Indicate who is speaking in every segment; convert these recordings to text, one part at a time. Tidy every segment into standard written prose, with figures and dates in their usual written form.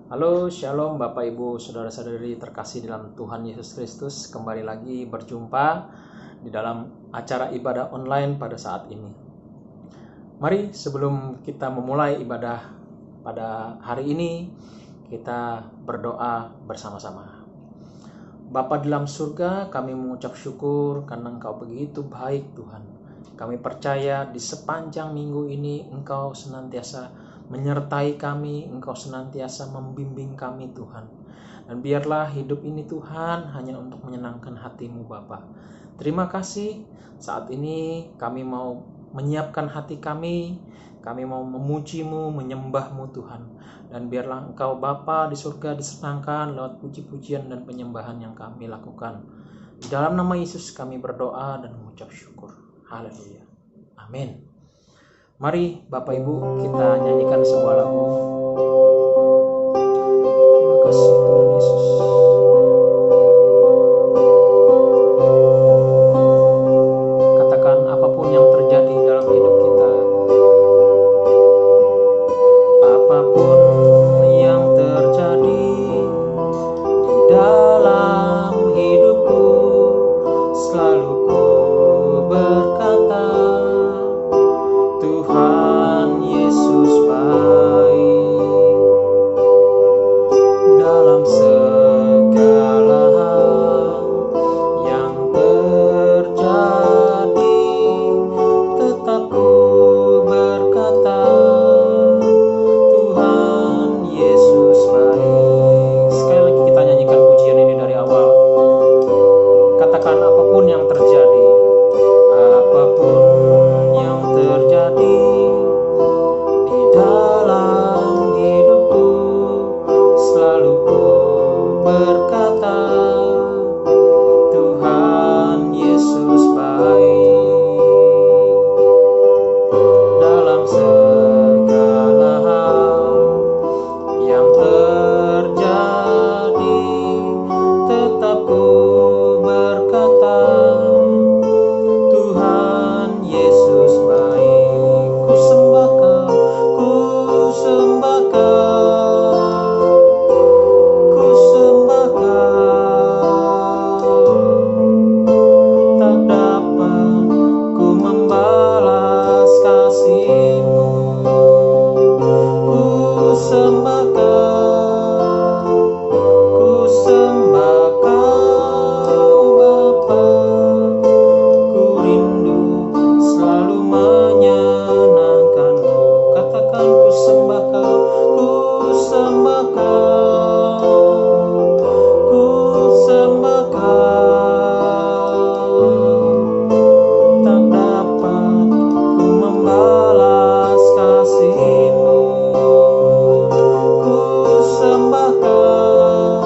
Speaker 1: Halo, Shalom Bapak Ibu, Saudara-saudari terkasih dalam Tuhan Yesus Kristus. Kembali lagi berjumpa di dalam acara ibadah online pada saat ini. Mari sebelum kita memulai ibadah pada hari ini, kita berdoa bersama-sama. Bapa di dalam surga, kami mengucap syukur karena Engkau begitu baik Tuhan. Kami percaya di sepanjang minggu ini Engkau senantiasa menyertai kami, Engkau senantiasa membimbing kami Tuhan. Dan biarlah hidup ini Tuhan hanya untuk menyenangkan hati-Mu Bapa. Terima kasih, saat ini kami mau menyiapkan hati kami mau memuji-Mu, menyembah-Mu Tuhan. Dan biarlah Engkau Bapa di surga disenangkan lewat puji-pujian dan penyembahan yang kami lakukan. Di dalam nama Yesus kami berdoa dan mengucap syukur. Haleluya. Amin. Mari Bapak Ibu kita nyanyikan sebuah lagu. Terima kasih Tuhan Yesus. Katakan apapun yang terjadi dalam hidup kita, apapun yang terjadi di dalam hidupku, selalu ku berkata, Tuhan Yesus baik. Dalam segala hal yang terjadi, tetap ku berkata, Tuhan Yesus baik. Sekali lagi kita nyanyikan pujian ini dari awal. Katakan apapun yang terjadi, apapun yang terjadi di dalam hidupku, selalu ku berkata, Tuhan Yesus baik. Dalam segala hal yang terjadi, tetap ku berkata, Tuhan Yesus baik. Ku sembah Kau, ku sembah Kau, ku sembah Kau. Tak dapat ku membalas kasih-Mu. Ku sembah Kau, ku sembah Kau Bapa. Ku rindu selalu menyenangkan-Mu. Katakan ku sembah Kau, ku sembah Kau, ku sembah Kau. Tak dapat ku membalas kasih-Mu. Ku sembah Kau,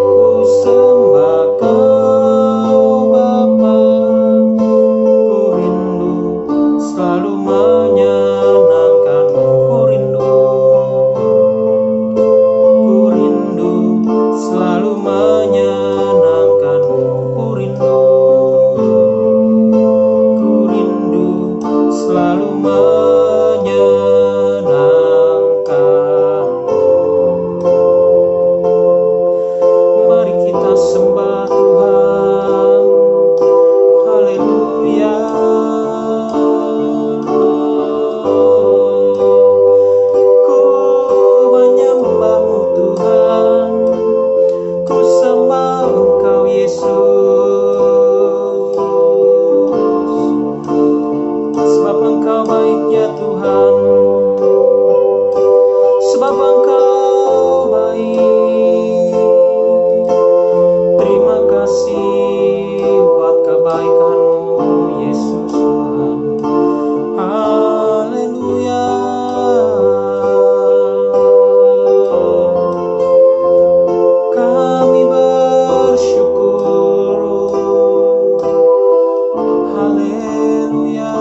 Speaker 1: ku sembah Kau Bapa. Ku rindu selalu menyenangkan-Mu. Ku rindu selalu menyenangkan-Mu. Ku rindu selalu menyenangkan-Mu. Mari kita sembah Tuhan. Haleluya. Ku menyembah-Mu Tuhan, ku sembah Engkau Yesus. Sebab Engkau baik ya Tuhan, sebab Engkau baik. Terima kasih buat kebaikan-Mu Yesus Tuhan. Haleluya. Kami bersyukur. Haleluya.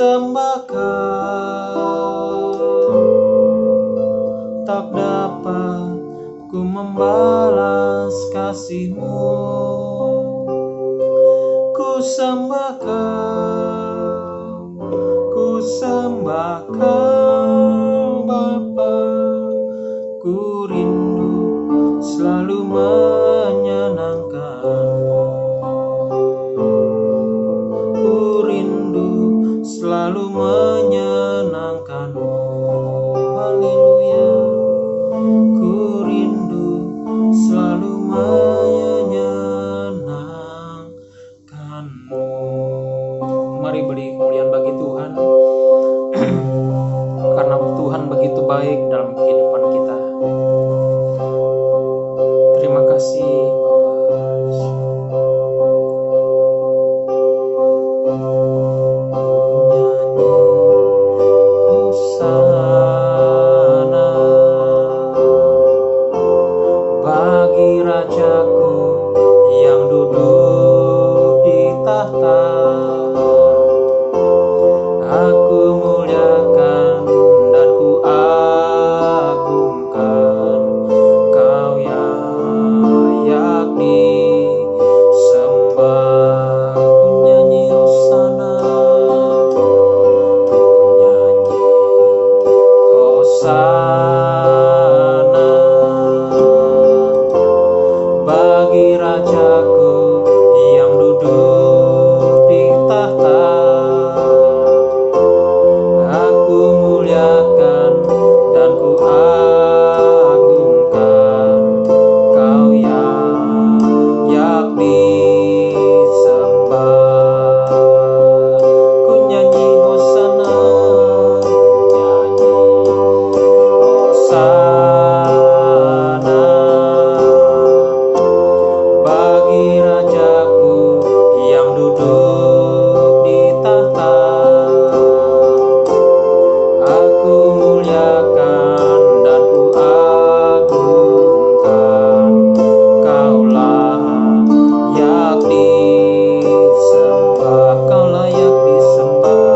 Speaker 1: sembah Kau, tak dapat ku membalas kasih-Mu. Ku sembah Kau, ku sembah Kau Bapa. Ku rindu selalu menyenangkan-Mu. Ku rindu selalu menyenangkan-Mu. Haleluya. Ku rindu selalu menyenangkan-Mu. Mari beri kemuliaan bagi Tuhan. Karena Tuhan begitu baik dalam kehidupan kita. Terima kasih Hosana bagi Rajaku yang duduk di tahta. Aku muliakan dan ku agungkan Kau yang layak disembah. Ku nyanyi Hosana, ku nyanyi Hosana bagi Rajaku yang duduk di tahta. Aku muliakan dan ku agungkan Kau yang layak disembah. Ku nyanyi Hosana, ku nyanyi Hosana bagi Rajaku yang duduk di tahta. Aku muliakan dan ku agungkan Kau layak disembah. Kau layak disembah.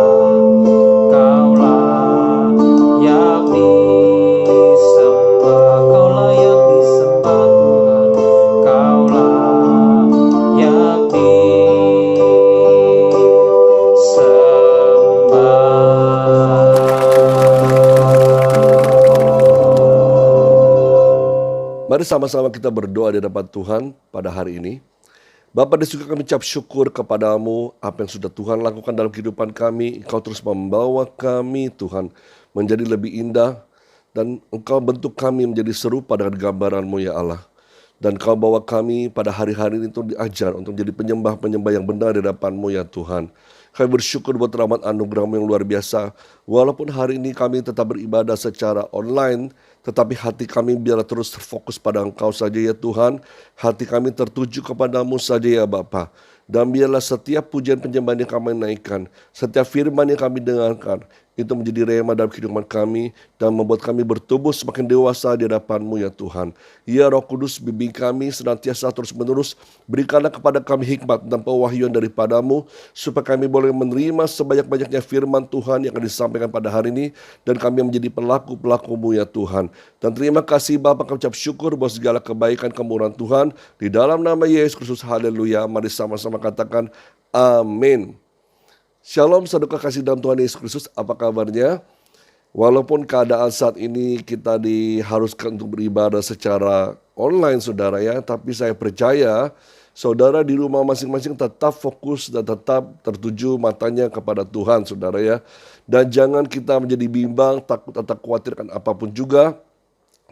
Speaker 1: Kau layak disembah. Kau layak disembah Tuhan. Kau layak disembah.
Speaker 2: Mari sama-sama kita berdoa di hadapan Tuhan pada hari ini. Bapa, di surga kami ucap syukur kepadamu apa yang sudah Tuhan lakukan dalam kehidupan kami. Engkau terus membawa kami Tuhan menjadi lebih indah. Dan Engkau bentuk kami menjadi serupa dengan gambaran-Mu ya Allah. Dan Kau bawa kami pada hari-hari ini untuk diajar, untuk menjadi penyembah-penyembah yang benar di hadapan-Mu ya Tuhan. Kami bersyukur buat rahmat anugerah-Mu yang luar biasa. Walaupun hari ini kami tetap beribadah secara online, tetapi hati kami biarlah terus terfokus pada Engkau saja ya Tuhan. Hati kami tertuju kepadamu saja ya Bapa. Dan biarlah setiap pujian penyembahan yang kami naikkan, setiap firman yang kami dengarkan, itu menjadi rema dalam kehidupan kami dan membuat kami bertumbuh semakin dewasa di hadapan-Mu ya Tuhan. Ya Roh Kudus, bimbing kami senantiasa terus menerus. Berikanlah kepada kami hikmat dan pewahyuan daripada-Mu, supaya kami boleh menerima sebanyak-banyaknya firman Tuhan yang akan disampaikan pada hari ini, dan kami menjadi pelaku-pelaku-Mu ya Tuhan. Dan terima kasih Bapa, kami ucap syukur buat segala kebaikan kemurahan Tuhan. Di dalam nama Yesus Kristus, haleluya. Mari sama-sama katakan amin. Shalom saudara kasih dalam Tuhan Yesus Kristus, apa kabarnya? Walaupun keadaan saat ini kita diharuskan untuk beribadah secara online saudara ya, tapi saya percaya saudara di rumah masing-masing tetap fokus dan tetap tertuju matanya kepada Tuhan saudara ya. Dan jangan kita menjadi bimbang, takut atau khawatirkan apapun juga.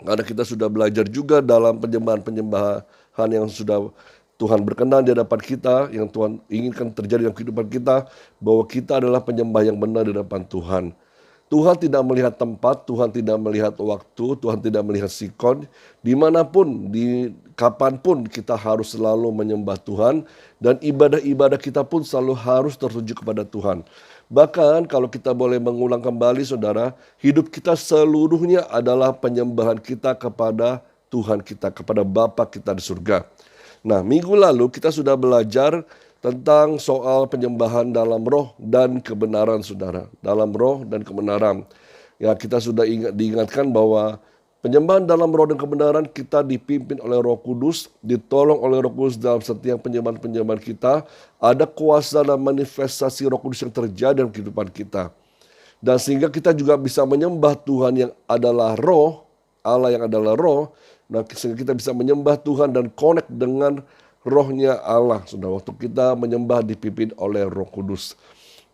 Speaker 2: Karena kita sudah belajar juga dalam penyembahan yang sudah Tuhan berkenan di hadapan kita, yang Tuhan inginkan terjadi dalam kehidupan kita, bahwa kita adalah penyembah yang benar di hadapan Tuhan. Tuhan tidak melihat tempat, Tuhan tidak melihat waktu, Tuhan tidak melihat sikon. Dimanapun, kapanpun kita harus selalu menyembah Tuhan. Dan ibadah-ibadah kita pun selalu harus tertuju kepada Tuhan. Bahkan kalau kita boleh mengulang kembali saudara, hidup kita seluruhnya adalah penyembahan kita kepada Tuhan kita, kepada Bapa kita di surga. Nah, minggu lalu kita sudah belajar tentang soal penyembahan dalam roh dan kebenaran, saudara. Dalam roh dan kebenaran. Ya, kita sudah diingatkan bahwa penyembahan dalam roh dan kebenaran kita dipimpin oleh Roh Kudus, ditolong oleh Roh Kudus dalam setiap penyembahan-penyembahan kita. Ada kuasa dan manifestasi Roh Kudus yang terjadi dalam kehidupan kita. Dan sehingga kita juga bisa menyembah Tuhan yang adalah roh, Allah yang adalah roh. Nah, sehingga kita bisa menyembah Tuhan dan connect dengan rohnya Allah. Sudah waktu kita menyembah dipimpin oleh Roh Kudus.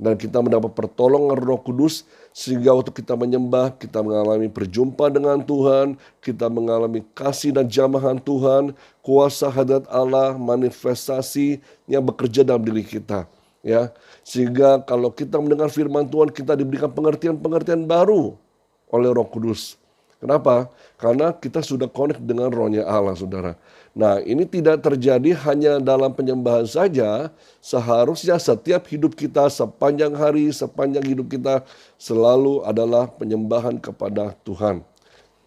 Speaker 2: Dan kita mendapat pertolongan Roh Kudus sehingga waktu kita menyembah, kita mengalami perjumpaan dengan Tuhan, kita mengalami kasih dan jamahan Tuhan, kuasa hadirat Allah, manifestasi yang bekerja dalam diri kita. Ya, sehingga kalau kita mendengar firman Tuhan, kita diberikan pengertian-pengertian baru oleh Roh Kudus. Kenapa? Karena kita sudah connect dengan rohnya Allah, saudara. Nah, ini tidak terjadi hanya dalam penyembahan saja. Seharusnya setiap hidup kita, sepanjang hari, sepanjang hidup kita selalu adalah penyembahan kepada Tuhan.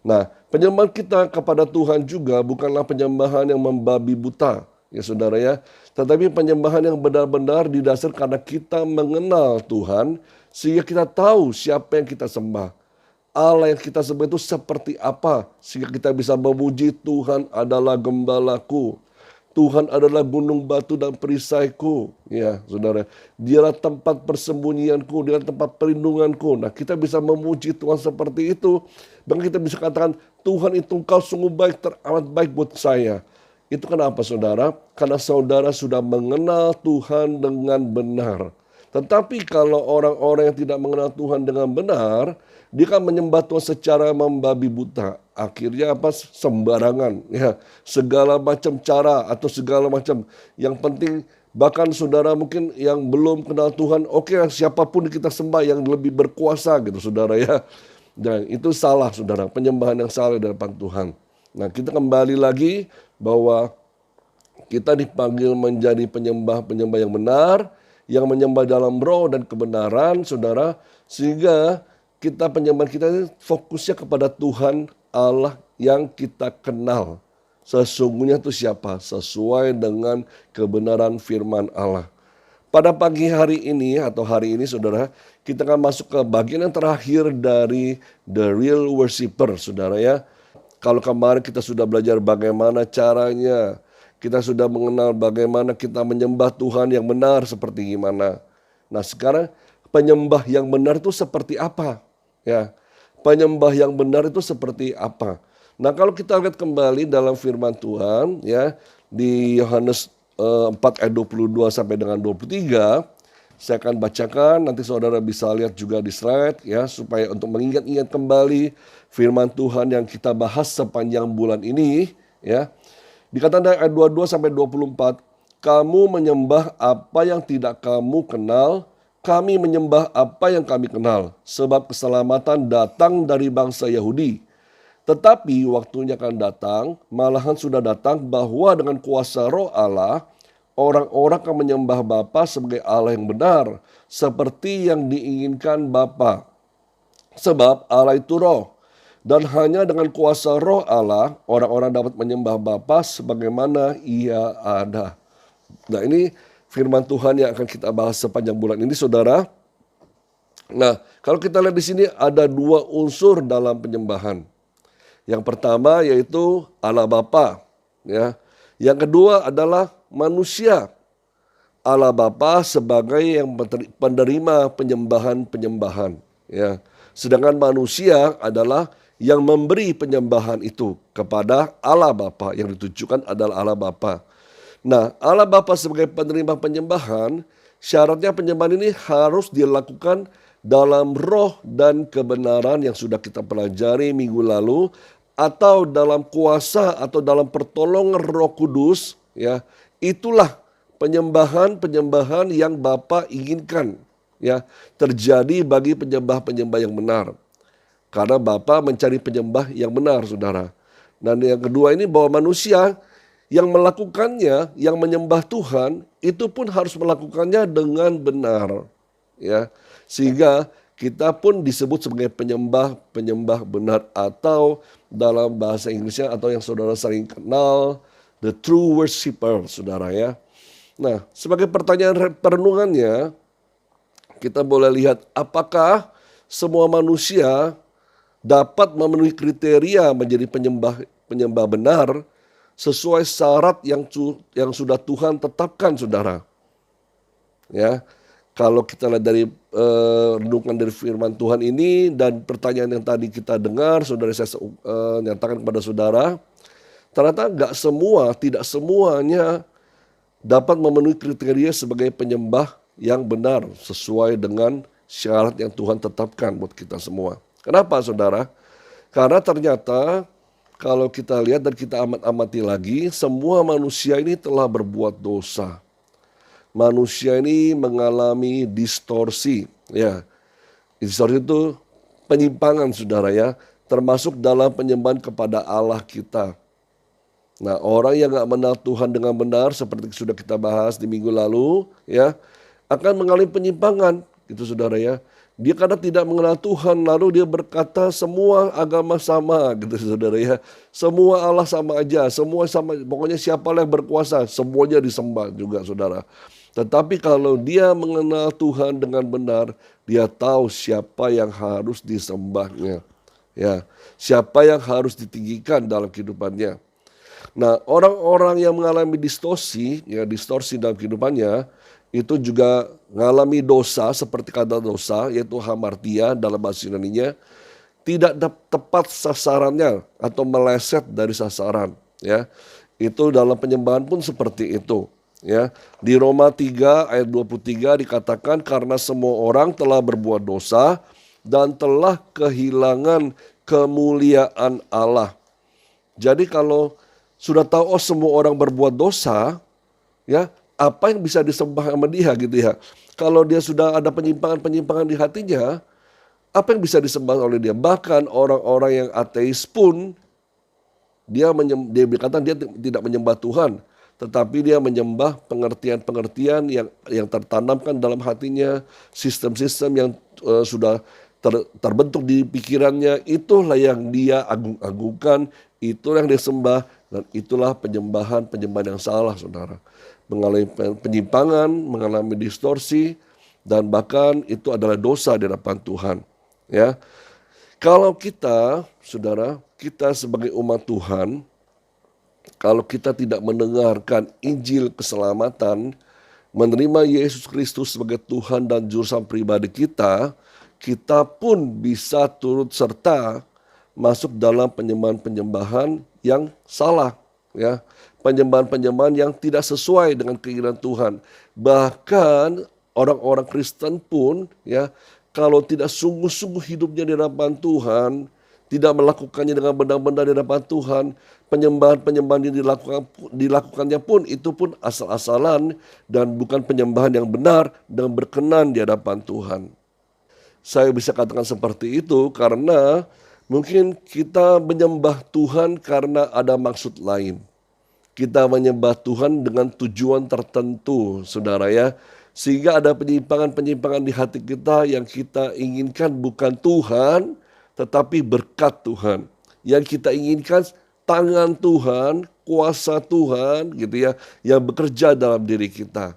Speaker 2: Nah, penyembahan kita kepada Tuhan juga bukanlah penyembahan yang membabi buta, ya saudara ya. Tetapi penyembahan yang benar-benar didasar karena kita mengenal Tuhan, sehingga kita tahu siapa yang kita sembah. Allah yang kita sembah itu seperti apa, sehingga kita bisa memuji Tuhan adalah gembalaku. Tuhan adalah gunung batu dan perisaiku. Ya, saudara. Dialah tempat persembunyianku, dialah tempat perlindunganku. Nah, kita bisa memuji Tuhan seperti itu. Bahkan kita bisa katakan, Tuhan itu engkau sungguh baik, teramat baik buat saya. Itu kenapa, saudara? Karena saudara sudah mengenal Tuhan dengan benar. Tetapi kalau orang-orang yang tidak mengenal Tuhan dengan benar, dia kan menyembah Tuhan secara membabi buta. Akhirnya apa? Sembarangan. Ya, segala macam cara atau segala macam. Yang penting bahkan saudara mungkin yang belum kenal Tuhan, oke, siapapun kita sembah yang lebih berkuasa gitu, saudara ya. Dan itu salah, saudara. Penyembahan yang salah di hadapan Tuhan. Nah, kita kembali lagi bahwa kita dipanggil menjadi penyembah-penyembah yang benar, yang menyembah dalam roh dan kebenaran, saudara, sehingga kita penyembahan kita ini fokusnya kepada Tuhan Allah yang kita kenal. Sesungguhnya itu siapa? Sesuai dengan kebenaran firman Allah. Pada pagi hari ini atau hari ini, saudara, kita akan masuk ke bagian yang terakhir dari The Real Worshipper, saudara ya. Kalau kemarin kita sudah belajar bagaimana caranya, kita sudah mengenal bagaimana kita menyembah Tuhan yang benar seperti gimana. Nah, sekarang penyembah yang benar itu seperti apa? Ya, penyembah yang benar itu seperti apa? Nah, kalau kita lihat kembali dalam firman Tuhan, ya, di Yohanes 4 ayat 22 sampai dengan 23, saya akan bacakan, nanti saudara bisa lihat juga di slide, ya, supaya untuk mengingat-ingat kembali firman Tuhan yang kita bahas sepanjang bulan ini, ya. Dikatakan dari ayat 22 sampai 24, kamu menyembah apa yang tidak kamu kenal, kami menyembah apa yang kami kenal, sebab keselamatan datang dari bangsa Yahudi. Tetapi waktunya akan datang, malahan sudah datang, bahwa dengan kuasa roh Allah, orang-orang akan menyembah Bapa sebagai Allah yang benar, seperti yang diinginkan Bapa. Sebab Allah itu roh. Dan hanya dengan kuasa roh Allah, orang-orang dapat menyembah Bapa sebagaimana ia ada. Nah, ini firman Tuhan yang akan kita bahas sepanjang bulan ini, saudara. Nah, kalau kita lihat di sini ada dua unsur dalam penyembahan. Yang pertama yaitu Allah Bapa. Ya. Yang kedua adalah manusia. Allah Bapa sebagai yang penerima penyembahan-penyembahan. Ya. Sedangkan manusia adalah yang memberi penyembahan itu kepada Allah Bapa, yang ditujukan adalah Allah Bapa. Nah, Allah Bapa sebagai penerima penyembahan, syaratnya penyembahan ini harus dilakukan dalam roh dan kebenaran yang sudah kita pelajari minggu lalu, atau dalam kuasa atau dalam pertolongan Roh Kudus, ya. Itulah penyembahan-penyembahan yang Bapa inginkan, ya, terjadi bagi penyembah-penyembah yang benar. Karena Bapa mencari penyembah yang benar, saudara. Dan yang kedua ini bahwa manusia yang melakukannya, yang menyembah Tuhan, itu pun harus melakukannya dengan benar. Ya, sehingga kita pun disebut sebagai penyembah benar, atau dalam bahasa Inggrisnya atau yang saudara sering kenal, the true worshipper, saudara ya. Nah, sebagai pertanyaan perenungannya, kita boleh lihat apakah semua manusia dapat memenuhi kriteria menjadi penyembah benar sesuai syarat yang sudah Tuhan tetapkan, saudara. Ya, kalau kita lihat dari renungan dari firman Tuhan ini dan pertanyaan yang tadi kita dengar, saudara, saya nyatakan kepada saudara, ternyata tidak semuanya dapat memenuhi kriteria sebagai penyembah yang benar sesuai dengan syarat yang Tuhan tetapkan buat kita semua. Kenapa, saudara? Karena ternyata kalau kita lihat dan kita amati lagi, semua manusia ini telah berbuat dosa. Manusia ini mengalami distorsi, ya. Distorsi itu penyimpangan, saudara, ya, termasuk dalam penyembahan kepada Allah kita. Nah, orang yang gak mengenal Tuhan dengan benar seperti sudah kita bahas di minggu lalu, ya, akan mengalami penyimpangan, gitu, saudara, ya. Dia karena tidak mengenal Tuhan, lalu dia berkata semua agama sama, gitu, saudara, ya. Semua Allah sama aja, semua sama, pokoknya siapa yang berkuasa, semuanya disembah juga, saudara. Tetapi kalau dia mengenal Tuhan dengan benar, dia tahu siapa yang harus disembahnya, ya, siapa yang harus ditinggikan dalam kehidupannya. Nah, orang-orang yang mengalami distorsi, ya, distorsi dalam kehidupannya, itu juga mengalami dosa, seperti kata dosa, yaitu hamartia dalam bahasa Yunaninya, tidak tepat sasarannya atau meleset dari sasaran, ya. Itu dalam penyembahan pun seperti itu, ya. Di Roma 3 ayat 23 dikatakan karena semua orang telah berbuat dosa dan telah kehilangan kemuliaan Allah. Jadi kalau sudah tahu semua orang berbuat dosa, ya, apa yang bisa disembah sama dia, gitu, ya. Kalau dia sudah ada penyimpangan di hatinya, apa yang bisa disembah oleh dia? Bahkan orang-orang yang ateis pun dia berkata dia tidak menyembah Tuhan, tetapi dia menyembah pengertian-pengertian yang tertanamkan dalam hatinya, sistem-sistem yang sudah terbentuk di pikirannya, itulah yang dia agung-agungkan, itulah yang dia sembah, dan itulah penyembahan yang salah, saudara. Mengalami penyimpangan, mengalami distorsi, dan bahkan itu adalah dosa di hadapan Tuhan, ya. Kalau kita, saudara, kita sebagai umat Tuhan, kalau kita tidak mendengarkan Injil keselamatan, menerima Yesus Kristus sebagai Tuhan dan Juru Selamat pribadi kita, kita pun bisa turut serta masuk dalam penyembahan-penyembahan yang salah, ya. Penyembahan-penyembahan yang tidak sesuai dengan keinginan Tuhan. Bahkan orang-orang Kristen pun, ya, kalau tidak sungguh-sungguh hidupnya di hadapan Tuhan, tidak melakukannya dengan benar-benar di hadapan Tuhan, penyembahan-penyembahan yang dilakukannya pun itu pun asal-asalan dan bukan penyembahan yang benar dan berkenan di hadapan Tuhan. Saya bisa katakan seperti itu karena mungkin kita menyembah Tuhan karena ada maksud lain. Kita menyembah Tuhan dengan tujuan tertentu, saudara, ya. Sehingga ada penyimpangan-penyimpangan di hati kita yang kita inginkan bukan Tuhan, tetapi berkat Tuhan. Yang kita inginkan tangan Tuhan, kuasa Tuhan, gitu, ya, yang bekerja dalam diri kita.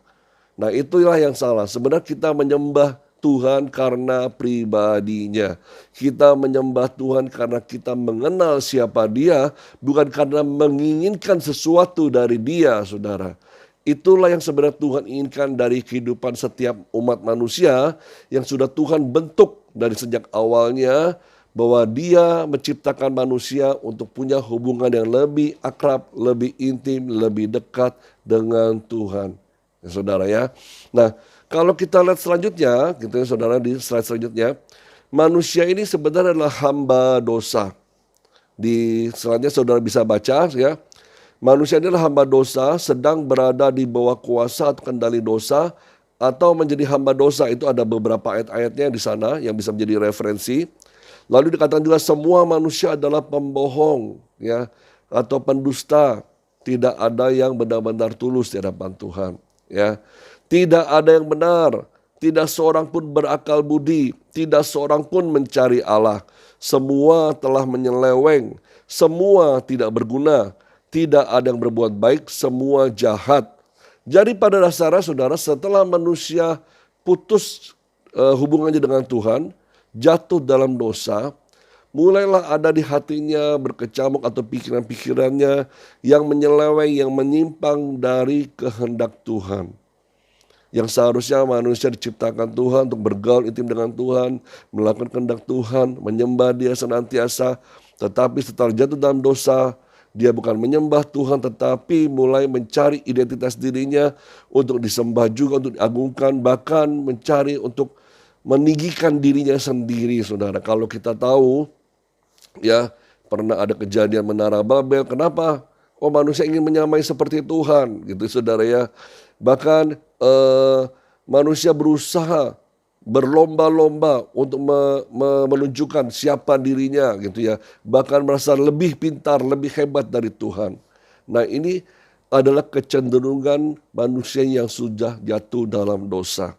Speaker 2: Nah, itulah yang salah. Sebenarnya kita menyembah Tuhan karena pribadinya. Kita menyembah Tuhan karena kita mengenal siapa Dia, bukan karena menginginkan sesuatu dari Dia, saudara. Itulah yang sebenarnya Tuhan inginkan dari kehidupan setiap umat manusia yang sudah Tuhan bentuk dari sejak awalnya, bahwa Dia menciptakan manusia untuk punya hubungan yang lebih akrab, lebih intim, lebih dekat dengan Tuhan, ya, saudara, ya. Nah, kalau kita lihat selanjutnya, gitu, ya, saudara, di slide selanjutnya, manusia ini sebenarnya adalah hamba dosa. Di selanjutnya saudara bisa baca, ya. Manusia ini adalah hamba dosa, sedang berada di bawah kuasa atau kendali dosa, atau menjadi hamba dosa. Itu ada beberapa ayat-ayatnya di sana yang bisa menjadi referensi. Lalu dikatakan juga semua manusia adalah pembohong, ya, atau pendusta. Tidak ada yang benar-benar tulus di hadapan Tuhan, ya. Tidak ada yang benar, tidak seorang pun berakal budi, tidak seorang pun mencari Allah. Semua telah menyeleweng, semua tidak berguna, tidak ada yang berbuat baik, semua jahat. Jadi pada dasarnya saudara, setelah manusia putus hubungannya dengan Tuhan, jatuh dalam dosa, mulailah ada di hatinya berkecamuk atau pikiran-pikirannya yang menyeleweng, yang menyimpang dari kehendak Tuhan. Yang seharusnya manusia diciptakan Tuhan untuk bergaul intim dengan Tuhan, melakukan kehendak Tuhan, menyembah Dia senantiasa. Tetapi setelah jatuh dalam dosa, dia bukan menyembah Tuhan, tetapi mulai mencari identitas dirinya untuk disembah juga, untuk diagungkan, bahkan mencari untuk meninggikan dirinya sendiri, saudara. Kalau kita tahu, ya, pernah ada kejadian Menara Babel. Kenapa? Oh, manusia ingin menyamai seperti Tuhan, gitu saudara ya. Bahkan manusia berusaha berlomba-lomba untuk menunjukkan siapa dirinya, gitu ya. Bahkan merasa lebih pintar, lebih hebat dari Tuhan. Nah, ini adalah kecenderungan manusia yang sudah jatuh dalam dosa.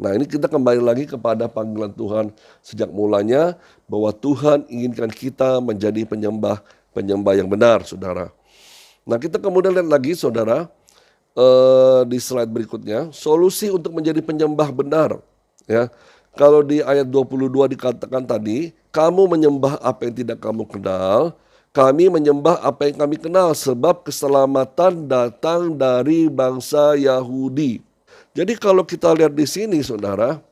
Speaker 2: Nah, ini kita kembali lagi kepada panggilan Tuhan sejak mulanya, bahwa Tuhan inginkan kita menjadi penyembah yang benar, saudara. Nah, kita kemudian lihat lagi, saudara, di slide berikutnya, solusi untuk menjadi penyembah benar. Ya, kalau di ayat 22 dikatakan tadi, kamu menyembah apa yang tidak kamu kenal, kami menyembah apa yang kami kenal, sebab keselamatan datang dari bangsa Yahudi. Jadi kalau kita lihat di sini, saudara,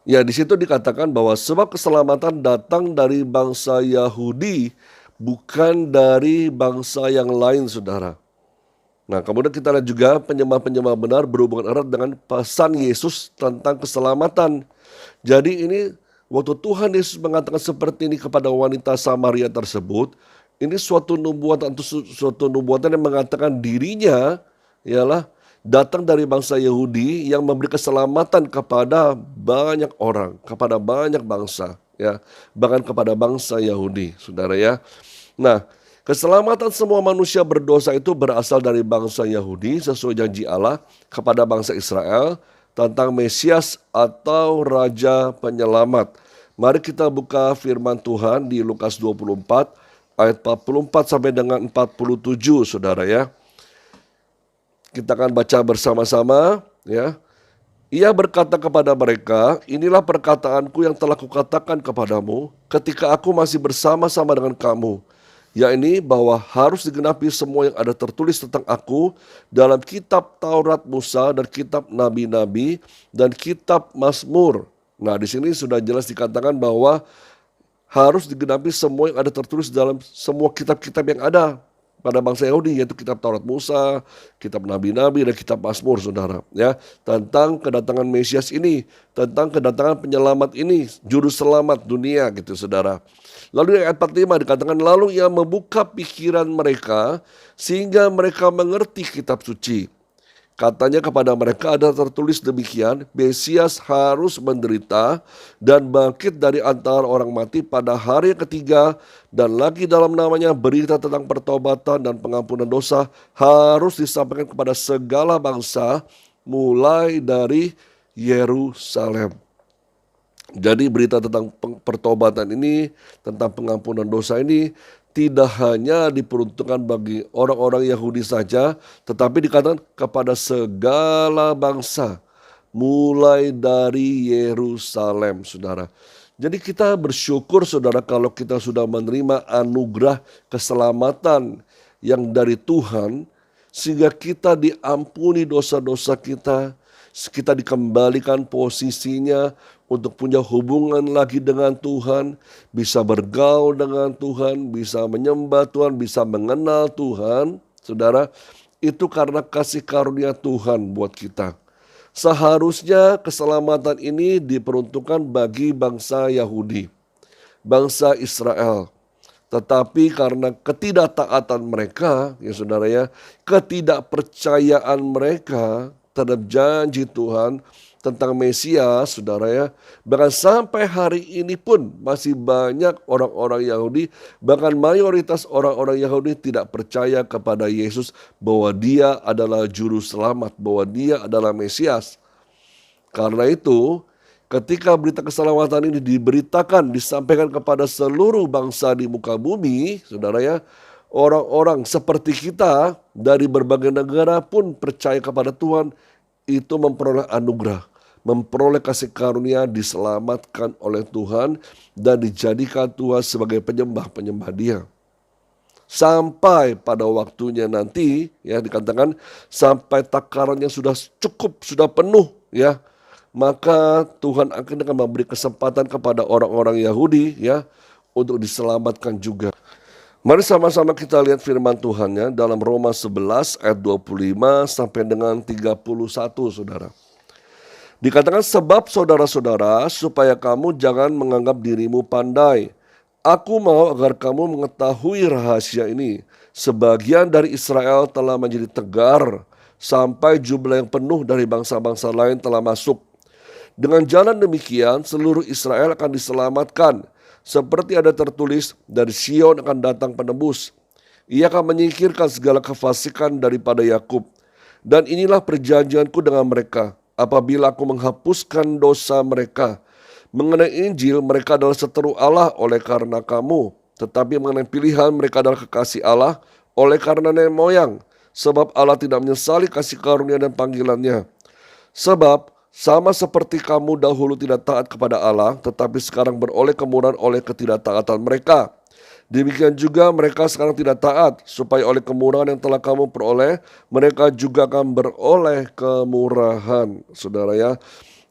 Speaker 2: ya di situ dikatakan bahwa sebab keselamatan datang dari bangsa Yahudi, bukan dari bangsa yang lain, saudara. Nah, kemudian kita lihat juga penyembah-penyembah benar berhubungan erat dengan pesan Yesus tentang keselamatan. Jadi ini waktu Tuhan Yesus mengatakan seperti ini kepada wanita Samaria tersebut, ini suatu nubuatan atau suatu nubuatan yang mengatakan dirinya ialah datang dari bangsa Yahudi yang memberi keselamatan kepada banyak orang, kepada banyak bangsa, ya, bahkan kepada bangsa Yahudi, saudara ya. Nah, keselamatan semua manusia berdosa itu berasal dari bangsa Yahudi sesuai janji Allah kepada bangsa Israel tentang Mesias atau Raja Penyelamat. Mari kita buka firman Tuhan di Lukas 24 ayat 44 sampai dengan 47, saudara ya. Kita akan baca bersama-sama, ya. Ia berkata kepada mereka, inilah perkataanku yang telah kukatakan kepadamu ketika aku masih bersama-sama dengan kamu, yakni bahwa harus digenapi semua yang ada tertulis tentang aku dalam kitab Taurat Musa dan kitab Nabi-Nabi dan kitab Mazmur. Nah, di sini sudah jelas dikatakan bahwa harus digenapi semua yang ada tertulis dalam semua kitab-kitab yang ada pada bangsa Yahudi, yaitu kitab Taurat Musa, kitab Nabi-Nabi, dan kitab Mazmur, saudara. Ya, tentang kedatangan Mesias ini, tentang kedatangan penyelamat ini, juru selamat dunia, gitu, saudara. Lalu di ayat 45 dikatakan, lalu ia membuka pikiran mereka sehingga mereka mengerti kitab suci. Katanya kepada mereka ada tertulis demikian, Mesias harus menderita dan bangkit dari antara orang mati pada hari yang ketiga, dan lagi dalam namanya berita tentang pertobatan dan pengampunan dosa harus disampaikan kepada segala bangsa mulai dari Yerusalem. Jadi berita tentang pertobatan ini, tentang pengampunan dosa ini tidak hanya diperuntukkan bagi orang-orang Yahudi saja, tetapi dikatakan kepada segala bangsa, mulai dari Yerusalem, saudara. Jadi kita bersyukur, saudara, kalau kita sudah menerima anugerah keselamatan yang dari Tuhan, sehingga kita diampuni dosa-dosa kita dikembalikan posisinya untuk punya hubungan lagi dengan Tuhan, bisa bergaul dengan Tuhan, bisa menyembah Tuhan, bisa mengenal Tuhan, saudara. Itu karena kasih karunia Tuhan buat kita. Seharusnya keselamatan ini diperuntukkan bagi bangsa Yahudi, bangsa Israel. Tetapi karena ketidaktaatan mereka, ya saudara ya, ketidakpercayaan mereka terhadap janji Tuhan tentang Mesias, saudara ya, bahkan sampai hari ini pun masih banyak orang-orang Yahudi, bahkan mayoritas orang-orang Yahudi tidak percaya kepada Yesus bahwa dia adalah juru selamat, bahwa dia adalah Mesias. Karena itu, ketika berita keselamatan ini diberitakan, disampaikan kepada seluruh bangsa di muka bumi, saudara ya, orang-orang seperti kita dari berbagai negara pun percaya kepada Tuhan, itu memperoleh anugerah, memperoleh kasih karunia, diselamatkan oleh Tuhan dan dijadikan Tuhan sebagai penyembah-penyembah Dia. Sampai pada waktunya nanti, ya dikatakan sampai takarannya sudah cukup, sudah penuh, ya, maka Tuhan akan memberi kesempatan kepada orang-orang Yahudi, ya, untuk diselamatkan juga. Mari sama-sama kita lihat firman Tuhannya dalam Roma 11 ayat 25 sampai dengan 31, saudara. Dikatakan, sebab saudara-saudara, supaya kamu jangan menganggap dirimu pandai. Aku mau agar kamu mengetahui rahasia ini. Sebagian dari Israel telah menjadi tegar, sampai jumlah yang penuh dari bangsa-bangsa lain telah masuk. Dengan jalan demikian, seluruh Israel akan diselamatkan. Seperti ada tertulis, dari Sion akan datang penebus. Ia akan menyingkirkan segala kefasikan daripada Yakub. Dan inilah perjanjianku dengan mereka, apabila aku menghapuskan dosa mereka. Mengenai Injil, mereka adalah seteru Allah oleh karena kamu. Tetapi mengenai pilihan, mereka adalah kekasih Allah oleh karena nenek moyang. Sebab Allah tidak menyesali kasih karunia dan panggilannya. Sebab sama seperti kamu dahulu tidak taat kepada Allah, tetapi sekarang beroleh kemurahan oleh ketidaktaatan mereka. Demikian juga mereka sekarang tidak taat, supaya oleh kemurahan yang telah kamu peroleh, mereka juga akan beroleh kemurahan. Saudara, ya.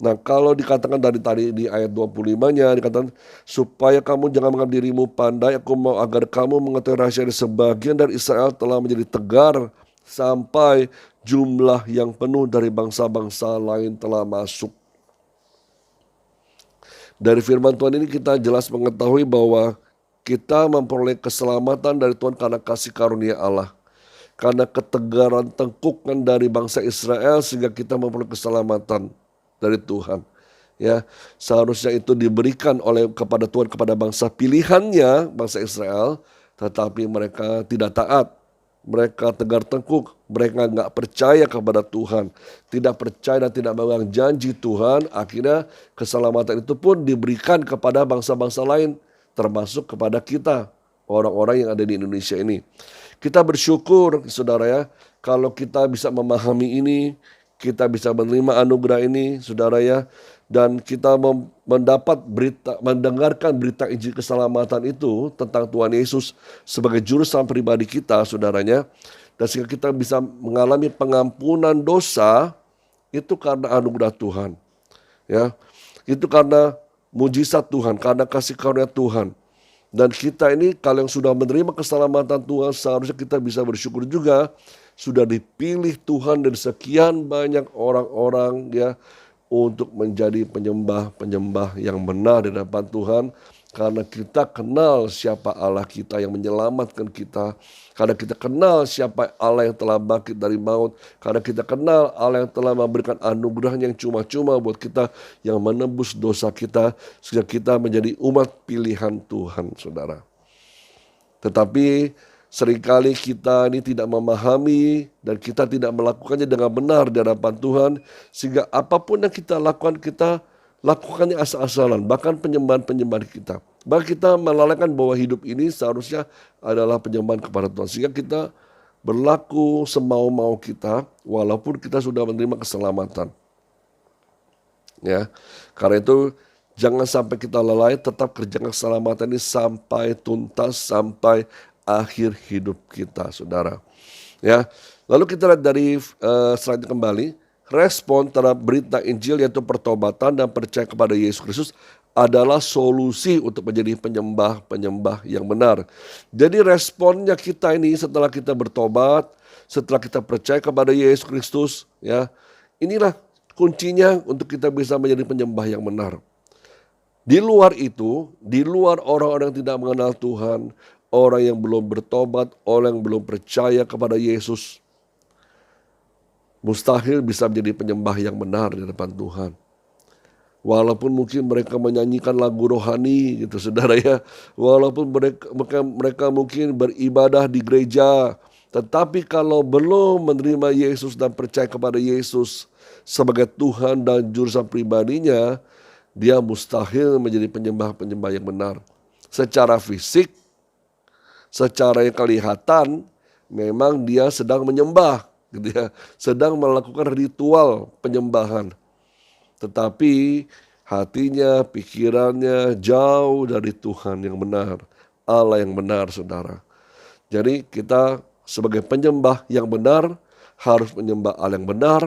Speaker 2: Nah, kalau dikatakan dari tadi di ayat 25-nya, dikatakan supaya kamu jangan menganggap dirimu pandai, aku mau agar kamu mengetahui rahasia ini. Sebagian dari Israel telah menjadi tegar, sampai jumlah yang penuh dari bangsa-bangsa lain telah masuk. Dari firman Tuhan ini kita jelas mengetahui bahwa kita memperoleh keselamatan dari Tuhan karena kasih karunia Allah. Karena ketegaran tengkukan dari bangsa Israel sehingga kita memperoleh keselamatan dari Tuhan. Ya, seharusnya itu diberikan oleh kepada Tuhan kepada bangsa pilihannya, bangsa Israel, tetapi mereka tidak taat. Mereka tegar tengkuk, mereka nggak percaya kepada Tuhan, tidak percaya dan tidak memegang janji Tuhan. Akhirnya keselamatan itu pun diberikan kepada bangsa-bangsa lain, termasuk kepada kita, orang-orang yang ada di Indonesia ini. Kita bersyukur, saudara, ya, kalau kita bisa memahami ini, kita bisa menerima anugerah ini, saudara, ya, dan kita mendengarkan berita Injil keselamatan itu tentang Tuhan Yesus sebagai juru selamat pribadi kita, saudaranya, dan sehingga kita bisa mengalami pengampunan dosa itu karena anugerah Tuhan, ya, itu karena mujizat Tuhan, karena kasih karunia Tuhan. Dan kita ini kalau yang sudah menerima keselamatan Tuhan, seharusnya kita bisa bersyukur juga sudah dipilih Tuhan dari sekian banyak orang-orang, ya, untuk menjadi penyembah-penyembah yang benar di hadapan Tuhan. Karena kita kenal siapa Allah kita yang menyelamatkan kita. Karena kita kenal siapa Allah yang telah bangkit dari maut. Karena kita kenal Allah yang telah memberikan anugerah yang cuma-cuma buat kita, yang menebus dosa kita, sehingga kita menjadi umat pilihan Tuhan, saudara. Tetapi seringkali kita ini tidak memahami dan kita tidak melakukannya dengan benar di hadapan Tuhan. Sehingga apapun yang kita lakukan, kita lakukannya asal-asalan. Bahkan penyembahan-penyembahan kita. Bahkan kita melalaikan bahwa hidup ini seharusnya adalah penyembahan kepada Tuhan. Sehingga kita berlaku semau-mau kita walaupun kita sudah menerima keselamatan. Ya, karena itu jangan sampai kita lalai, tetap kerjakan keselamatan ini sampai tuntas, sampai akhir hidup kita, saudara. Ya, lalu kita lihat dari selanjutnya kembali, respon terhadap berita Injil yaitu pertobatan dan percaya kepada Yesus Kristus adalah solusi untuk menjadi penyembah-penyembah yang benar. Jadi responnya kita ini setelah kita bertobat, setelah kita percaya kepada Yesus Kristus, ya, inilah kuncinya untuk kita bisa menjadi penyembah yang benar. Di luar itu, di luar orang-orang yang tidak mengenal Tuhan, orang yang belum bertobat, orang yang belum percaya kepada Yesus, mustahil bisa menjadi penyembah yang benar di depan Tuhan. Walaupun mungkin mereka menyanyikan lagu rohani gitu, saudara, ya. Walaupun mereka mungkin beribadah di gereja, tetapi kalau belum menerima Yesus dan percaya kepada Yesus sebagai Tuhan dan juru selamat pribadinya, dia mustahil menjadi penyembah-penyembah yang benar. Secara fisik, secara yang kelihatan memang dia sedang menyembah, gitu ya, sedang melakukan ritual penyembahan. Tetapi hatinya, pikirannya jauh dari Tuhan yang benar, Allah yang benar, saudara. Jadi kita sebagai penyembah yang benar harus menyembah Allah yang benar,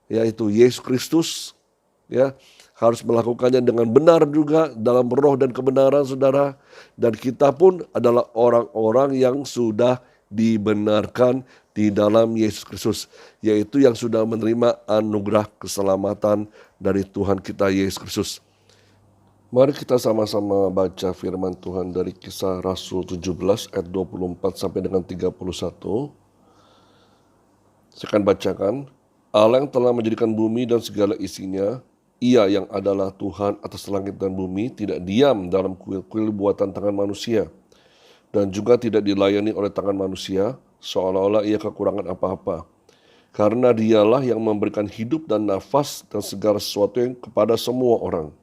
Speaker 2: yaitu Yesus Kristus, ya, harus melakukannya dengan benar juga dalam roh dan kebenaran, saudara. Dan kita pun adalah orang-orang yang sudah dibenarkan di dalam Yesus Kristus, yaitu yang sudah menerima anugerah keselamatan dari Tuhan kita Yesus Kristus. Mari kita sama-sama baca firman Tuhan dari Kisah Rasul 17 ayat 24 sampai dengan 31. Saya akan bacakan. Allah yang telah menjadikan bumi dan segala isinya, Ia yang adalah Tuhan atas langit dan bumi, tidak diam dalam kuil-kuil buatan tangan manusia, dan juga tidak dilayani oleh tangan manusia, seolah-olah Ia kekurangan apa-apa. Karena Dialah yang memberikan hidup dan nafas dan segala sesuatu yang kepada semua orang.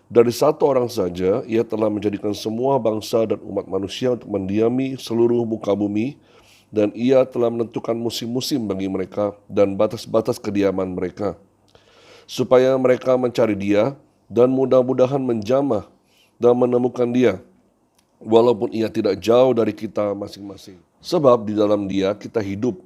Speaker 2: Dari satu orang saja, Ia telah menjadikan semua bangsa dan umat manusia untuk mendiami seluruh muka bumi, dan Ia telah menentukan musim-musim bagi mereka dan batas-batas kediaman mereka, supaya mereka mencari Dia dan mudah-mudahan menjamah dan menemukan Dia, walaupun Ia tidak jauh dari kita masing-masing. Sebab di dalam Dia kita hidup,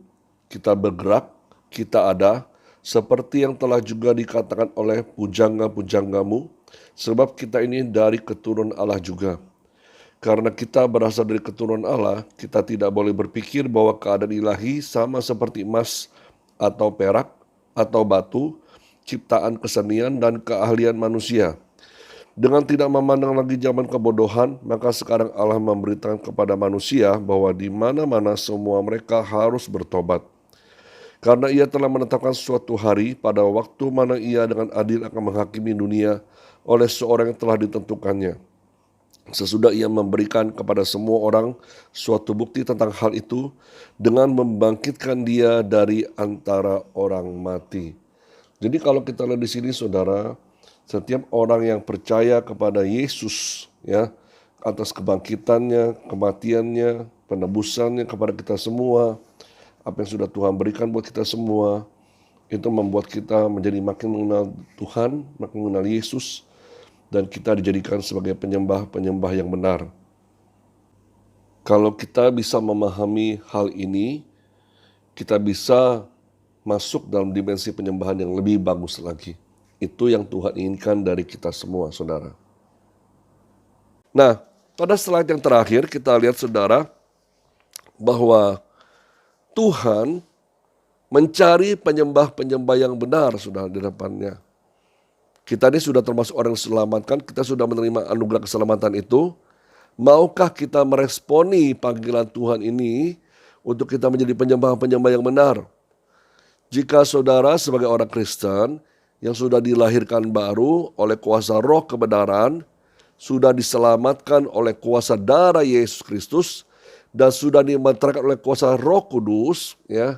Speaker 2: kita bergerak, kita ada, seperti yang telah juga dikatakan oleh pujangga-pujanggamu, sebab kita ini dari keturunan Allah juga. Karena kita berasal dari keturunan Allah, kita tidak boleh berpikir bahwa keadaan ilahi sama seperti emas atau perak atau batu, ciptaan kesenian dan keahlian manusia. Dengan tidak memandang lagi zaman kebodohan, maka sekarang Allah memberitakan kepada manusia bahwa di mana-mana semua mereka harus bertobat. Karena Ia telah menetapkan suatu hari pada waktu mana Ia dengan adil akan menghakimi dunia oleh seorang yang telah ditentukannya. Sesudah Ia memberikan kepada semua orang suatu bukti tentang hal itu dengan membangkitkan Dia dari antara orang mati. Jadi kalau kita lihat di sini, saudara, setiap orang yang percaya kepada Yesus, ya, atas kebangkitannya, kematiannya, penebusannya kepada kita semua, apa yang sudah Tuhan berikan buat kita semua, itu membuat kita menjadi makin mengenal Tuhan, makin mengenal Yesus, dan kita dijadikan sebagai penyembah-penyembah yang benar. Kalau kita bisa memahami hal ini, kita bisa masuk dalam dimensi penyembahan yang lebih bagus lagi. Itu yang Tuhan inginkan dari kita semua, saudara. Nah, pada slide yang terakhir kita lihat, saudara, bahwa Tuhan mencari penyembah-penyembah yang benar, saudara, di depannya. Kita ini sudah termasuk orang yang diselamatkan, kita sudah menerima anugerah keselamatan itu. Maukah kita meresponi panggilan Tuhan ini untuk kita menjadi penyembah-penyembah yang benar? Jika saudara sebagai orang Kristen yang sudah dilahirkan baru oleh kuasa roh kebenaran, sudah diselamatkan oleh kuasa darah Yesus Kristus, dan sudah dimeteraikan oleh kuasa Roh Kudus, ya,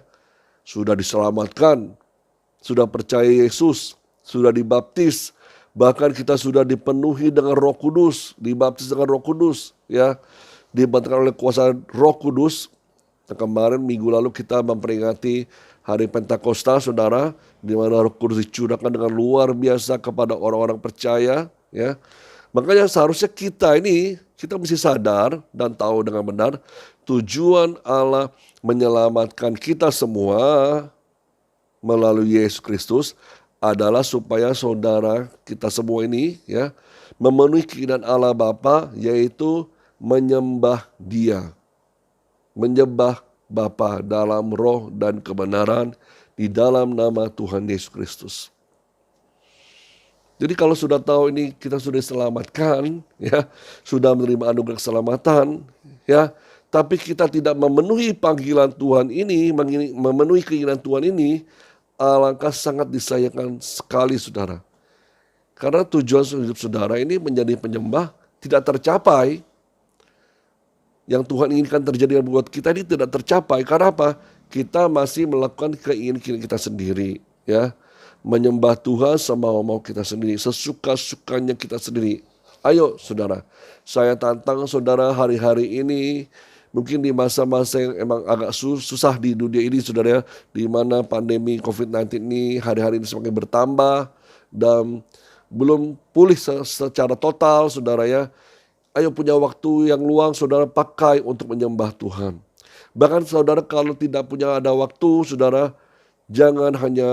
Speaker 2: sudah diselamatkan, sudah percaya Yesus, sudah dibaptis, bahkan kita sudah dipenuhi dengan Roh Kudus, dibaptis dengan Roh Kudus, ya, dibantukan oleh kuasa Roh Kudus. Kemarin minggu lalu kita memperingati hari Pentakosta, saudara, di mana Roh Kudus dicurahkan dengan luar biasa kepada orang-orang percaya, ya. Makanya seharusnya kita mesti sadar dan tahu dengan benar tujuan Allah menyelamatkan kita semua melalui Yesus Kristus adalah supaya saudara kita semua ini, ya, memenuhi keinginan Allah Bapa, yaitu menyembah Dia. Menyembah Bapa dalam roh dan kebenaran di dalam nama Tuhan Yesus Kristus. Jadi kalau sudah tahu ini kita sudah diselamatkan, ya, sudah menerima anugerah keselamatan, ya, tapi kita tidak memenuhi panggilan Tuhan ini, memenuhi keinginan Tuhan ini, alangkah sangat disayangkan sekali, saudara. Karena tujuan hidup saudara ini menjadi penyembah tidak tercapai. Yang Tuhan inginkan terjadi buat kita ini tidak tercapai. Karena apa? Kita masih melakukan keinginan kita sendiri, ya. Menyembah Tuhan semau-mau kita sendiri, sesuka-sukanya kita sendiri. Ayo saudara, saya tantang saudara hari-hari ini, mungkin di masa-masa yang emang agak susah di dunia ini saudara ya, di mana pandemi COVID-19 ini hari-hari ini semakin bertambah dan belum pulih secara total saudara ya. Ayo punya waktu yang luang saudara pakai untuk menyembah Tuhan. Bahkan saudara kalau tidak punya ada waktu saudara, jangan hanya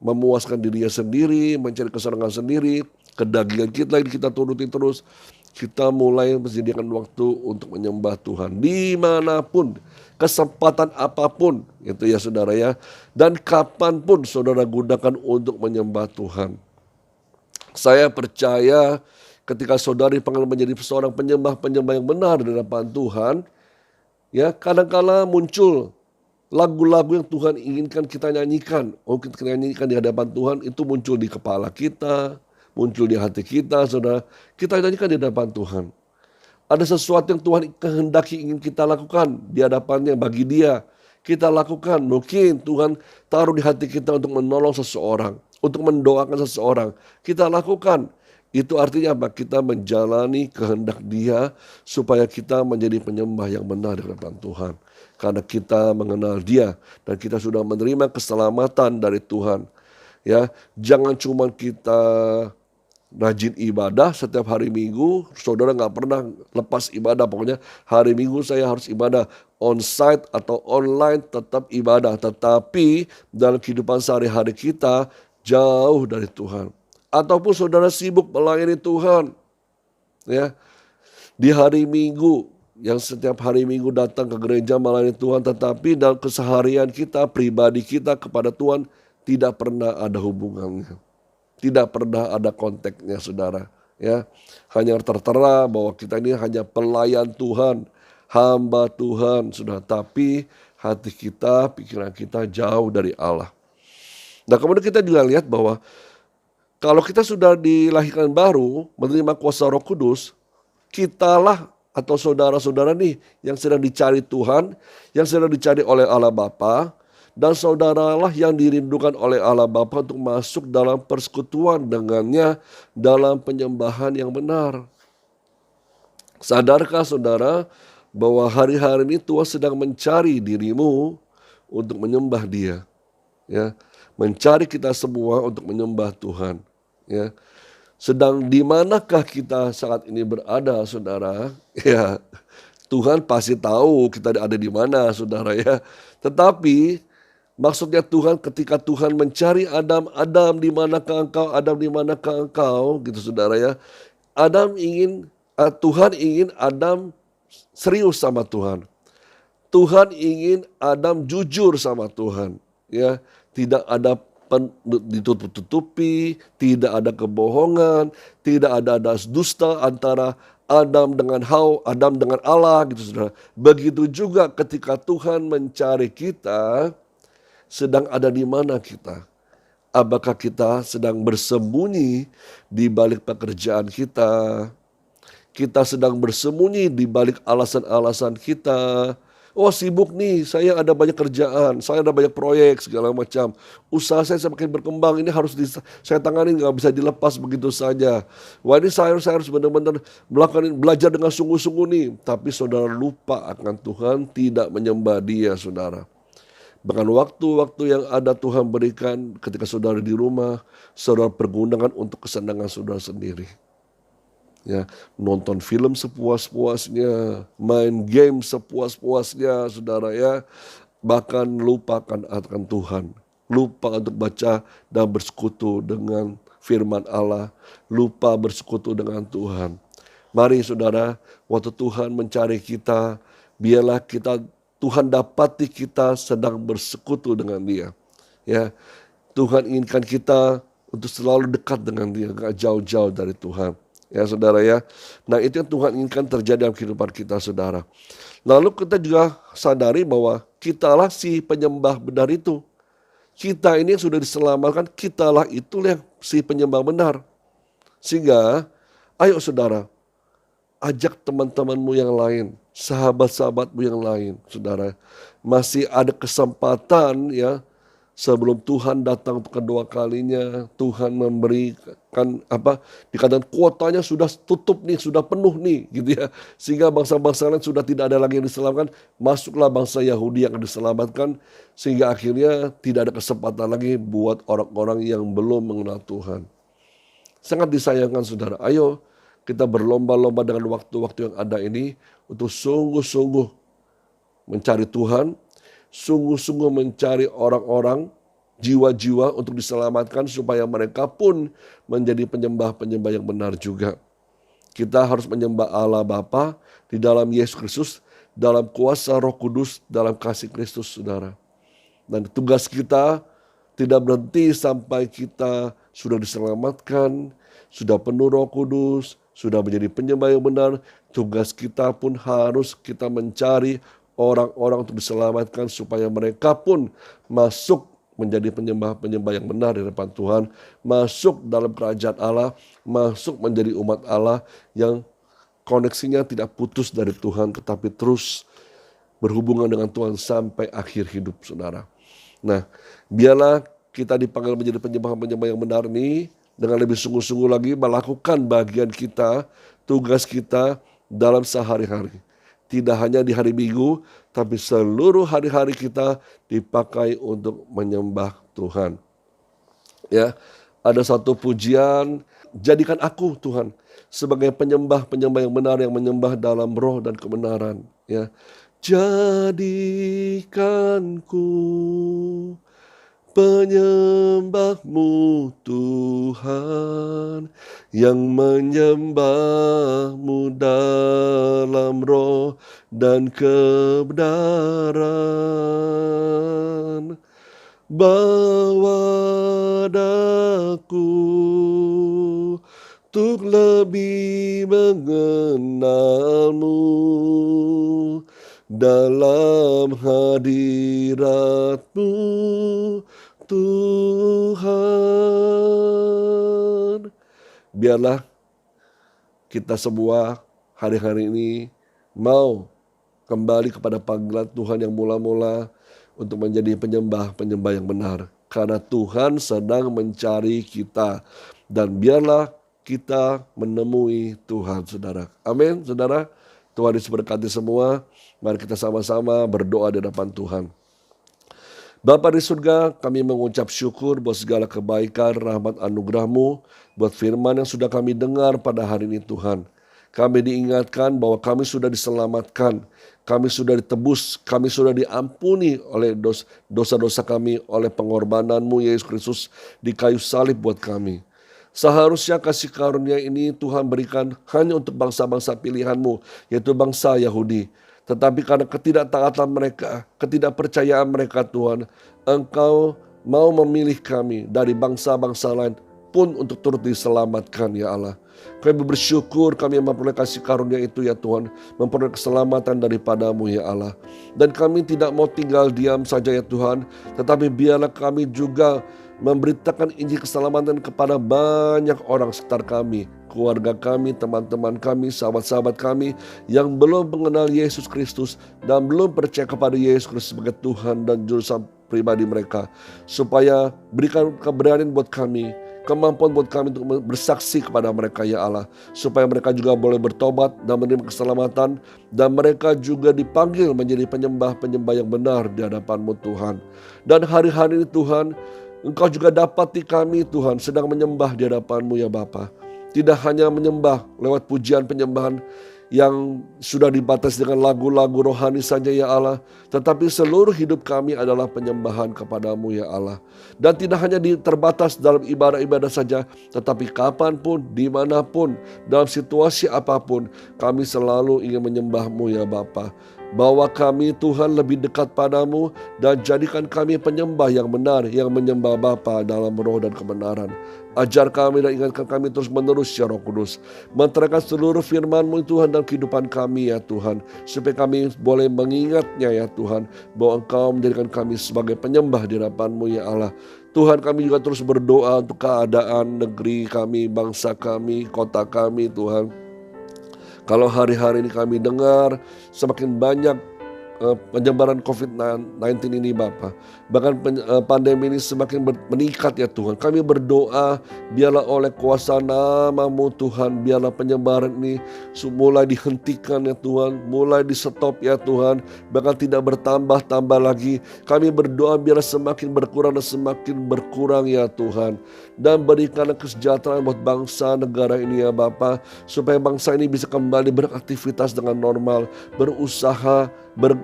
Speaker 2: memuaskan dirinya sendiri, mencari kesenangan sendiri, kedagingan kita yang kita turuti terus. Kita mulai menyediakan waktu untuk menyembah Tuhan dimanapun, kesempatan apapun itu ya saudara ya. Dan kapanpun saudara gunakan untuk menyembah Tuhan. Saya percaya ketika saudara dipanggil menjadi seorang penyembah yang benar di hadapan Tuhan, ya kadang-kala muncul lagu-lagu yang Tuhan inginkan kita nyanyikan. Oh, kita nyanyikan di hadapan Tuhan itu muncul di kepala kita, muncul di hati kita, saudara. Kita nyanyikan di hadapan Tuhan. Ada sesuatu yang Tuhan kehendaki ingin kita lakukan di hadapannya bagi Dia. Kita lakukan. Mungkin Tuhan taruh di hati kita untuk menolong seseorang, untuk mendoakan seseorang. Kita lakukan. Itu artinya apa? Kita menjalani kehendak Dia supaya kita menjadi penyembah yang benar di hadapan Tuhan. Karena kita mengenal Dia dan kita sudah menerima keselamatan dari Tuhan. Ya, jangan cuma kita rajin ibadah setiap hari Minggu, saudara nggak pernah lepas ibadah. Pokoknya hari Minggu saya harus ibadah on-site atau online, tetap ibadah. Tetapi dalam kehidupan sehari-hari kita jauh dari Tuhan. Ataupun saudara sibuk melayani Tuhan. Ya, di hari Minggu, yang setiap hari Minggu datang ke gereja melayani Tuhan, tetapi dalam keseharian kita, pribadi kita kepada Tuhan tidak pernah ada hubungannya. Tidak pernah ada kontaknya saudara. Ya, hanya tertera bahwa kita ini hanya pelayan Tuhan, hamba Tuhan sudah, tapi hati kita, pikiran kita jauh dari Allah. Nah kemudian kita juga lihat bahwa kalau kita sudah dilahirkan baru, menerima kuasa Roh Kudus, kitalah atau saudara-saudara nih yang sedang dicari Tuhan, yang sedang dicari oleh Allah Bapa, dan saudaralah yang dirindukan oleh Allah Bapa untuk masuk dalam persekutuan dengannya dalam penyembahan yang benar. Sadarkah saudara bahwa hari-hari ini Tuhan sedang mencari dirimu untuk menyembah Dia, ya, mencari kita semua untuk menyembah Tuhan, ya. Sedang di manakah kita saat ini berada, saudara? Ya, Tuhan pasti tahu kita ada di mana, saudara ya. Tetapi maksudnya Tuhan ketika Tuhan mencari Adam, Adam di manakah engkau? Adam di manakah engkau? Gitu saudara ya. Tuhan ingin Adam serius sama Tuhan. Tuhan ingin Adam jujur sama Tuhan, ya. Tidak ada ditutup-tutupi, tidak ada kebohongan, tidak ada dusta antara Adam dengan Adam dengan Allah gitu saudara. Begitu juga ketika Tuhan mencari kita, sedang ada di mana kita? Apakah kita sedang bersembunyi di balik pekerjaan kita? Kita sedang bersembunyi di balik alasan-alasan kita. Oh sibuk nih, saya ada banyak kerjaan, saya ada banyak proyek segala macam. Usaha saya semakin berkembang, ini harus saya tangani, nggak bisa dilepas begitu saja. Wah ini saya harus benar-benar belajar dengan sungguh-sungguh nih. Tapi saudara lupa akan Tuhan, tidak menyembah Dia saudara. Bahkan waktu-waktu yang ada Tuhan berikan ketika saudara di rumah, saudara pergunakan untuk kesenangan saudara sendiri. Ya, nonton film sepuas-puasnya, main game sepuas-puasnya, saudara ya. Bahkan lupakan akan Tuhan, lupa untuk baca dan bersekutu dengan firman Allah, lupa bersekutu dengan Tuhan. Mari saudara, waktu Tuhan mencari kita, biarlah Tuhan dapati kita sedang bersekutu dengan Dia. Ya, Tuhan inginkan kita untuk selalu dekat dengan Dia, gak jauh-jauh dari Tuhan. Ya saudara ya. Nah itu yang Tuhan inginkan terjadi dalam kehidupan kita saudara. Lalu kita juga sadari bahwa kitalah si penyembah benar itu. Kita ini yang sudah diselamatkan, kitalah itulah si penyembah benar. Sehingga ayo saudara, ajak teman-temanmu yang lain, sahabat-sahabatmu yang lain saudara. Masih ada kesempatan ya Sebelum Tuhan datang untuk kedua kalinya, Tuhan memberikan dikatakan kuotanya sudah tutup nih, sudah penuh nih gitu ya. Sehingga bangsa-bangsa lain sudah tidak ada lagi yang diselamatkan, masuklah bangsa Yahudi yang diselamatkan, sehingga akhirnya tidak ada kesempatan lagi buat orang-orang yang belum mengenal Tuhan. Sangat disayangkan saudara, ayo kita berlomba-lomba dengan waktu-waktu yang ada ini untuk sungguh-sungguh mencari Tuhan, sungguh-sungguh mencari orang-orang, jiwa-jiwa untuk diselamatkan supaya mereka pun menjadi penyembah-penyembah yang benar juga. Kita harus menyembah Allah Bapa di dalam Yesus Kristus, dalam kuasa Roh Kudus, dalam kasih Kristus, saudara. Dan tugas kita tidak berhenti sampai kita sudah diselamatkan, sudah penuh Roh Kudus, sudah menjadi penyembah yang benar. Tugas kita pun harus kita mencari orang-orang untuk diselamatkan supaya mereka pun masuk menjadi penyembah-penyembah yang benar di depan Tuhan, masuk dalam kerajaan Allah, masuk menjadi umat Allah yang koneksinya tidak putus dari Tuhan tetapi terus berhubungan dengan Tuhan sampai akhir hidup, saudara. Nah, biarlah kita dipanggil menjadi penyembah-penyembah yang benar ini dengan lebih sungguh-sungguh lagi melakukan bagian kita, tugas kita dalam sehari-hari. Tidak hanya di hari Minggu, tapi seluruh hari-hari kita dipakai untuk menyembah Tuhan. Ya, ada satu pujian, jadikan aku Tuhan sebagai penyembah-penyembah yang benar yang menyembah dalam roh dan kebenaran. Ya, jadikanku penyembahmu Tuhan, yang menyembahmu dalam roh dan kebenaran. Bawa daku untuk lebih mengenalmu dalam hadiratmu Tuhan. Biarlah kita semua hari-hari ini mau kembali kepada panggilan Tuhan yang mula-mula untuk menjadi penyembah-penyembah yang benar. Karena Tuhan sedang mencari kita. Dan biarlah kita menemui Tuhan, saudara. Amin, saudara. Tuhan Yesus berkati semua. Mari kita sama-sama berdoa di hadapan Tuhan. Bapa di surga, kami mengucap syukur buat segala kebaikan, rahmat, anugerah-Mu, buat firman yang sudah kami dengar pada hari ini Tuhan. Kami diingatkan bahwa kami sudah diselamatkan, kami sudah ditebus, kami sudah diampuni oleh dosa-dosa kami oleh pengorbanan-Mu Yesus Kristus di kayu salib buat kami. Seharusnya kasih karunia ini Tuhan berikan hanya untuk bangsa-bangsa pilihan-Mu, yaitu bangsa Yahudi. Tetapi karena ketidaktaatan mereka, ketidakpercayaan mereka Tuhan, Engkau mau memilih kami dari bangsa-bangsa lain pun untuk turut diselamatkan ya Allah. Kami bersyukur kami memperoleh kasih karunia itu ya Tuhan, memperoleh keselamatan daripada-Mu ya Allah. Dan kami tidak mau tinggal diam saja ya Tuhan, tetapi biarlah kami juga memberitakan Injil keselamatan kepada banyak orang sekitar kami, keluarga kami, teman-teman kami, sahabat-sahabat kami yang belum mengenal Yesus Kristus dan belum percaya kepada Yesus Kristus sebagai Tuhan dan Juru Selamat pribadi mereka. Supaya berikan keberanian buat kami, kemampuan buat kami untuk bersaksi kepada mereka ya Allah. Supaya mereka juga boleh bertobat dan menerima keselamatan. Dan mereka juga dipanggil menjadi penyembah-penyembah yang benar di hadapan-Mu Tuhan. Dan hari-hari ini Tuhan, Engkau juga dapati kami Tuhan sedang menyembah di hadapan-Mu ya Bapa. Tidak hanya menyembah lewat pujian penyembahan yang sudah dibatasi dengan lagu-lagu rohani saja ya Allah. Tetapi seluruh hidup kami adalah penyembahan kepada-Mu ya Allah. Dan tidak hanya terbatas dalam ibadah-ibadah saja. Tetapi kapanpun, dimanapun, dalam situasi apapun, kami selalu ingin menyembah-Mu ya Bapa. Bawa kami Tuhan lebih dekat padamu dan jadikan kami penyembah yang benar yang menyembah Bapa dalam roh dan kebenaran. Ajar kami dan ingatkan kami terus menerus ya Roh Kudus. Menterangkan seluruh firman-Mu Tuhan dalam kehidupan kami ya Tuhan. Supaya kami boleh mengingatnya ya Tuhan, bahwa Engkau menjadikan kami sebagai penyembah di hadapan-Mu ya Allah. Tuhan, kami juga terus berdoa untuk keadaan negeri kami, bangsa kami, kota kami Tuhan. Kalau hari-hari ini kami dengar semakin banyak penyebaran COVID-19 ini Bapa. Bahkan pandemi ini semakin meningkat ya Tuhan. Kami berdoa biarlah oleh kuasa nama-Mu Tuhan, biarlah penyebaran ini mulai dihentikan ya Tuhan, mulai di stop ya Tuhan, bahkan tidak bertambah-tambah lagi. Kami berdoa biarlah semakin berkurang dan semakin berkurang ya Tuhan. Dan berikanlah kesejahteraan buat bangsa negara ini ya Bapa, supaya bangsa ini bisa kembali beraktivitas dengan normal, berusaha,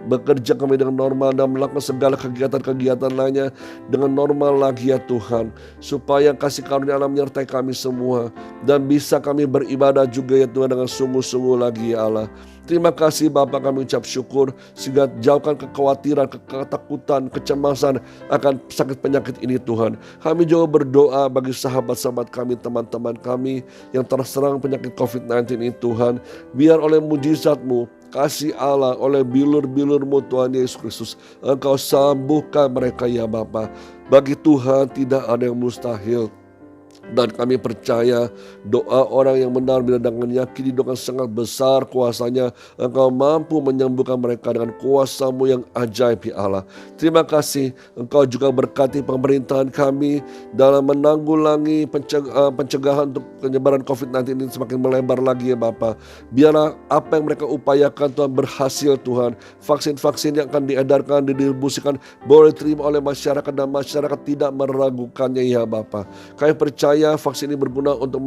Speaker 2: bekerja kami dengan normal, dan melakukan segala kegiatan-kegiatan lainnya dengan normal lagi ya Tuhan. Supaya kasih karunia Allah menyertai kami semua, dan bisa kami beribadah juga ya Tuhan dengan sungguh-sungguh lagi ya Allah. Terima kasih Bapa, kami ucap syukur sehingga jauhkan kekhawatiran, ketakutan, kecemasan akan sakit penyakit ini Tuhan. Kami juga berdoa bagi sahabat-sahabat kami, teman-teman kami yang terserang penyakit COVID-19 ini Tuhan. Biar oleh mujizat-Mu, kasih Allah, oleh bilur-bilur-Mu Tuhan Yesus Kristus, Engkau sembuhkan mereka ya Bapa. Bagi Tuhan tidak ada yang mustahil. Dan kami percaya doa orang yang benar bila dengan yakin doa sangat besar kuasanya, Engkau mampu menyembuhkan mereka dengan kuasa-Mu yang ajaib ya Allah. Terima kasih Engkau juga berkati pemerintahan kami dalam menanggulangi pencegahan untuk penyebaran COVID-19 ini semakin melebar lagi ya Bapa. Biarlah apa yang mereka upayakan Tuhan berhasil Tuhan. Vaksin-vaksin yang akan diedarkan, didistribusikan boleh diterima oleh masyarakat, dan masyarakat tidak meragukannya ya Bapa. Kami percaya vaksin ini berguna untuk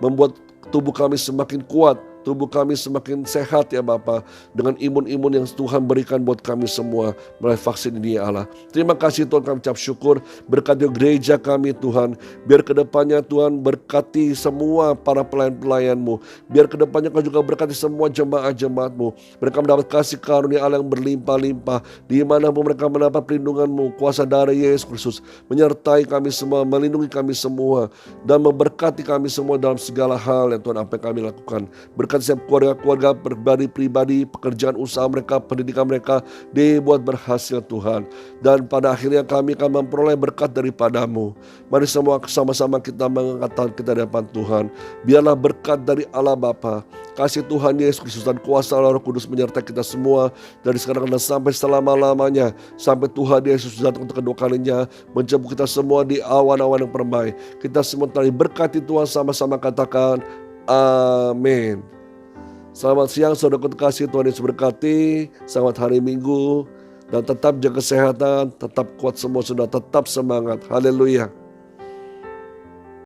Speaker 2: membuat tubuh kami semakin kuat, tubuh kami semakin sehat ya Bapa, dengan imun-imun yang Tuhan berikan buat kami semua melalui vaksin ini ya Allah. Terima kasih Tuhan, kami ucap syukur. Berkati gereja kami Tuhan, biar kedepannya Tuhan berkati semua para pelayan-pelayan-Mu, biar kedepannya Kau juga berkati semua jemaat-jemaat-Mu. Mereka mendapat kasih karunia Allah yang berlimpah-limpah, di mana mereka mendapat perlindungan-Mu, kuasa darah Yesus Kristus menyertai kami semua, melindungi kami semua, dan memberkati kami semua dalam segala hal yang Tuhan apa yang kami lakukan. Berkati setiap keluarga-keluarga, pribadi-pribadi, pekerjaan usaha mereka, pendidikan mereka dibuat berhasil Tuhan. Dan pada akhirnya kami akan memperoleh berkat daripada-Mu. Mari semua sama-sama kita mengangkat tangan kita di hadapan Tuhan. Biarlah berkat dari Allah Bapa, kasih Tuhan Yesus Kristus dan kuasa Roh Kudus menyertai kita semua dari sekarang dan sampai selama-lamanya, sampai Tuhan Yesus datang untuk kedua kalinya menjemput kita semua di awan-awan yang permai. Kita semua tadi berkati Tuhan, sama-sama katakan amin. Selamat siang saudara terkasih, Tuhan Yesus berkati. Selamat hari Minggu, dan tetap jaga kesehatan, tetap kuat semua, sudah tetap semangat. Haleluya.